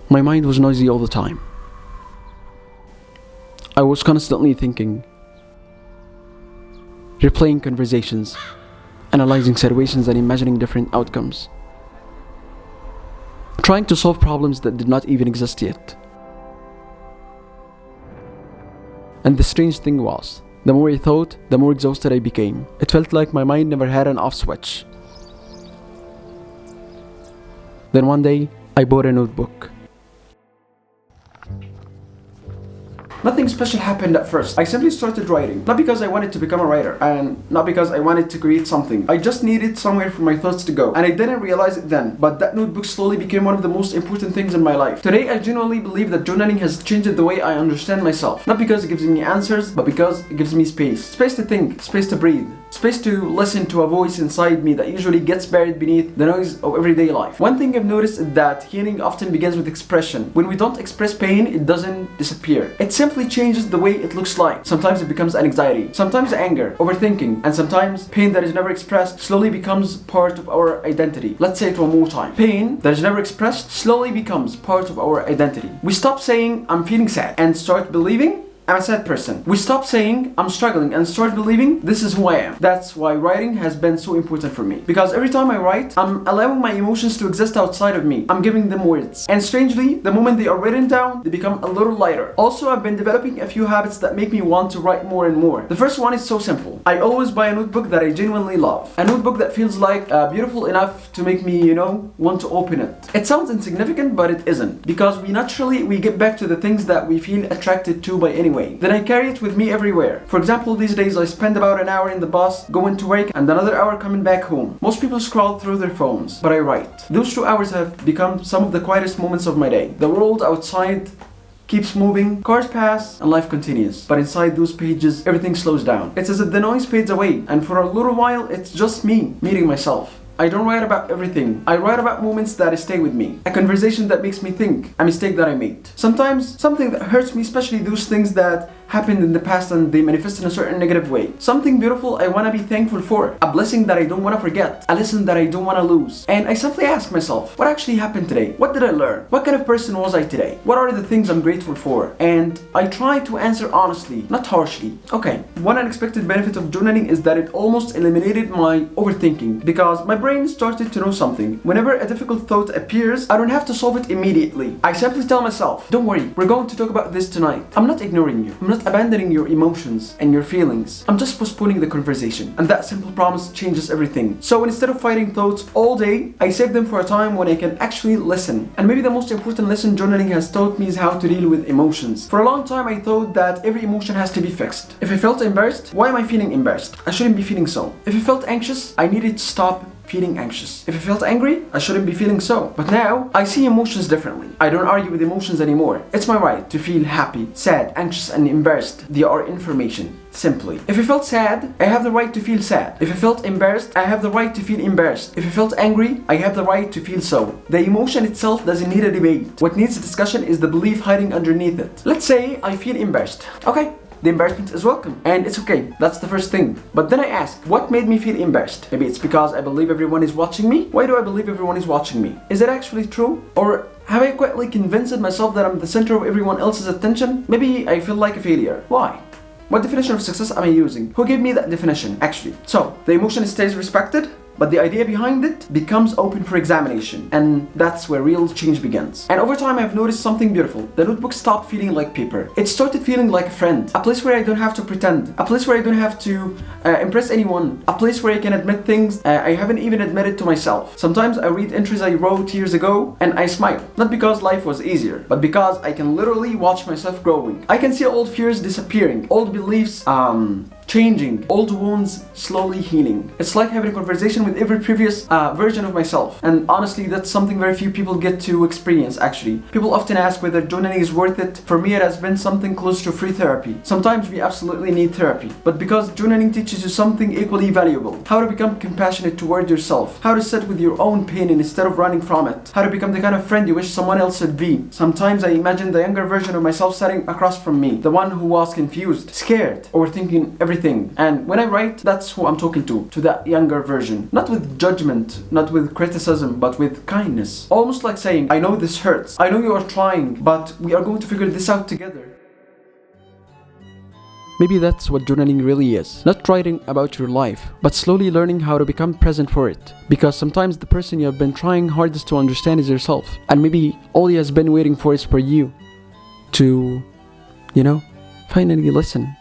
My mind was noisy all the time. I was constantly thinking, replaying conversations, analyzing situations and imagining different outcomes, trying to solve problems that did not even exist yet. And the strange thing was, the more I thought, the more exhausted I became. It felt like my mind never had an off switch. Then one day, I bought a notebook. Nothing special happened at first. I simply started writing. Not because I wanted to become a writer, and not because I wanted to create something. I just needed somewhere for my thoughts to go. And I didn't realize it then, but that notebook slowly became one of the most important things in my life. Today, I genuinely believe that journaling has changed the way I understand myself. Not because it gives me answers, but because it gives me space. Space to think, space to breathe, space to listen to a voice inside me that usually gets buried beneath the noise of everyday life. One thing I've noticed is that healing often begins with expression. When we don't express pain, it doesn't disappear. It simply changes the way it looks like. Sometimes it becomes anxiety, sometimes anger, overthinking, and sometimes pain that is never expressed slowly becomes part of our identity. Let's say it one more time. Pain that is never expressed slowly becomes part of our identity. We stop saying, I'm feeling sad, and start believing, I'm a sad person. We stop saying, I'm struggling, and start believing, this is who I am. That's why writing has been so important for me. Because every time I write, I'm allowing my emotions to exist outside of me. I'm giving them words. And strangely, the moment they are written down, they become a little lighter. Also, I've been developing a few habits that make me want to write more and more. The first one is so simple. I always buy a notebook that I genuinely love. A notebook that feels like beautiful enough to make me, want to open it. It sounds insignificant, but it isn't. Because we get back to the things that we feel attracted to by anyone. Then I carry it with me everywhere. For example, these days I spend about an hour in the bus going to work and another hour coming back home. Most people scroll through their phones, but I write. Those 2 hours have become some of the quietest moments of my day. The world outside keeps moving, cars pass, and life continues. But inside those pages, everything slows down. It's as if the noise fades away, and for a little while, it's just me meeting myself. I don't write about everything. I write about moments that stay with me. A conversation that makes me think. A mistake that I made. Sometimes something that hurts me, especially those things that happened in the past and they manifest in a certain negative way. Something beautiful I want to be thankful for. A blessing that I don't want to forget. A lesson that I don't want to lose. And I simply ask myself, what actually happened today? What did I learn? What kind of person was I today? What are the things I'm grateful for? And I try to answer honestly, not harshly. Okay, one unexpected benefit of journaling is that it almost eliminated my overthinking because my brain started to know something. Whenever a difficult thought appears, I don't have to solve it immediately. I simply tell myself, don't worry, we're going to talk about this tonight. I'm not ignoring you. I'm not abandoning your emotions and your feelings. I'm just postponing the conversation. And that simple promise changes everything. So instead of fighting thoughts all day, I save them for a time when I can actually listen. And maybe the most important lesson journaling has taught me is how to deal with emotions. For a long time, I thought that every emotion has to be fixed. If I felt embarrassed, why am I feeling embarrassed? I shouldn't be feeling so. If I felt anxious, I needed to stop feeling anxious. If I felt angry, I shouldn't be feeling so. But now, I see emotions differently. I don't argue with emotions anymore. It's my right to feel happy, sad, anxious, and embarrassed. They are information. Simply. If I felt sad, I have the right to feel sad. If I felt embarrassed, I have the right to feel embarrassed. If I felt angry, I have the right to feel so. The emotion itself doesn't need a debate. What needs a discussion is the belief hiding underneath it. Let's say I feel embarrassed. Okay. The embarrassment is welcome, and it's okay. That's the first thing. But then I ask, what made me feel embarrassed? Maybe it's because I believe everyone is watching me. Why do I believe everyone is watching me? Is it actually true? Or have I quietly convinced myself that I'm the center of everyone else's attention? Maybe I feel like a failure. Why? What definition of success am I using? Who gave me that definition, actually? So, the emotion stays respected, but the idea behind it becomes open for examination, and that's where real change begins. And over time, I've noticed something beautiful. The notebook stopped feeling like paper. It started feeling like a friend, a place where I don't have to pretend, a place where I don't have to impress anyone, a place where I can admit things I haven't even admitted to myself. Sometimes I read entries I wrote years ago, and I smile. Not because life was easier, but because I can literally watch myself growing. I can see old fears disappearing, old beliefs changing, old wounds slowly healing. It's like having a conversation with every previous version of myself. And honestly, that's something very few people get to experience, actually. People often ask whether journaling is worth it. For me, it has been something close to free therapy. Sometimes we absolutely need therapy. But because journaling teaches you something equally valuable. How to become compassionate toward yourself. How to sit with your own pain instead of running from it. How to become the kind of friend you wish someone else would be. Sometimes I imagine the younger version of myself sitting across from me. The one who was confused, scared, overthinking everything everything. And when I write, that's who I'm talking to that younger version. Not with judgment, not with criticism, but with kindness. Almost like saying, I know this hurts, I know you are trying, but we are going to figure this out together. Maybe that's what journaling really is. Not writing about your life, but slowly learning how to become present for it. Because sometimes the person you have been trying hardest to understand is yourself. And maybe all he has been waiting for is for you to, finally listen.